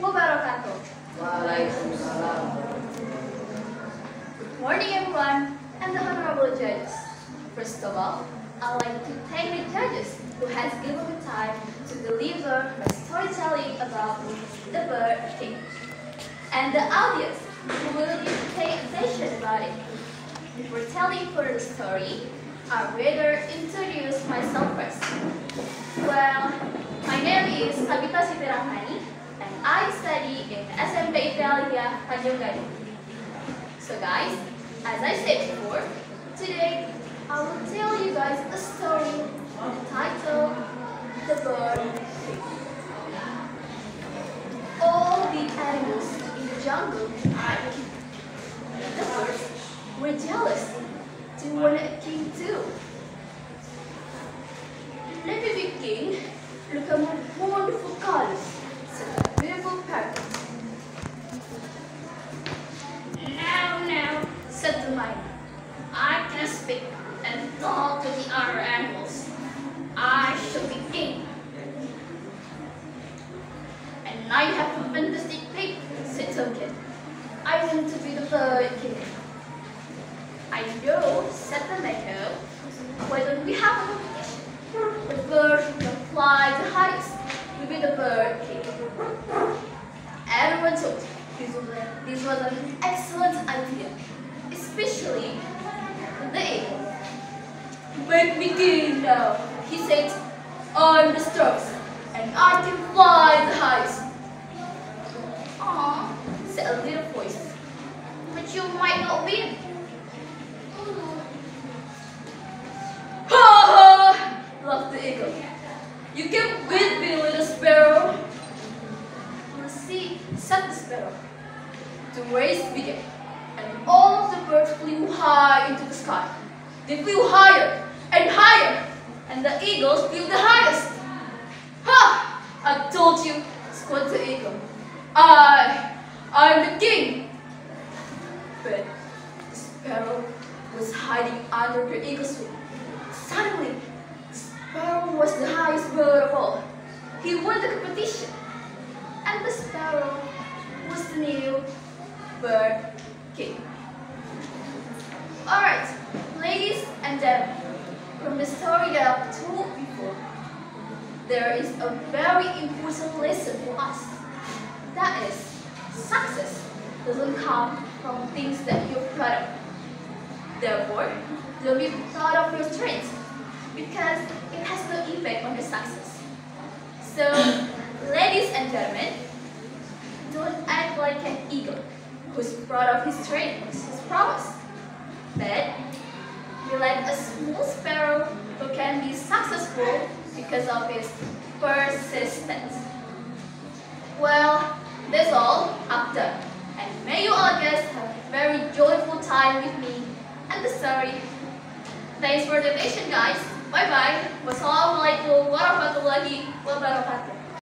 wabarakatuh. Waalaikumsalam. Good morning everyone and the honorable judges. First of all, I'd like to thank the judges who has given me time to deliver my storytelling about the bird king. And the audience who will pay attention about it. Before telling further story, I'd rather introduce myself first. Well, my name is Sabita Sitirahmani and I study in SMP Italia Tanjung Gading. So guys, as I said before, today I will tell you guys a story entitled The Bird King. All the animals in the jungle had a king. The birds were jealous to want a king too. Let me be king. Look at my wonderful colors, such a beautiful parrot. Now, said the lion, I can speak and talk to the other animals. I shall be king. And now you have a fantastic pig, said Token. I want to be the bird king. I know, said the meadow. Why don't we have a competition? The bird who can fly the highest will be the bird king. Everyone thought this was an excellent idea, especially the eagle. Make me king now, he said. I'm the strongest and I can fly the highest. Aww, said a little voice, but you might not win. Ha ha! Laughed the eagle. You can beat me, little sparrow. Let's see, said the sparrow. The race began, and all of the birds flew high into the sky. They flew higher and higher, and the eagles flew the highest. Ha! I told you, squawked the eagle. I'm the king. But the sparrow was hiding under the eagle's wing. Suddenly, the sparrow was the highest bird of all. He won the competition, and the sparrow was the new bird king. Alright, ladies and gentlemen, from the story that I've told before, there is a very important lesson for us. That is, success doesn't come from things that you're proud of. Therefore, don't be proud of your strengths, because it has no impact on your success. So, ladies and gentlemen, don't act like an eagle who's proud of his strength, his prowess. But be like a small sparrow who can be successful because of his persistence. Well, that's all I've done. And may you all guys have a very joyful time with me and the story. Thanks for the attention, guys. Bye bye. Wassalamualaikum warahmatullahi wabarakatuh.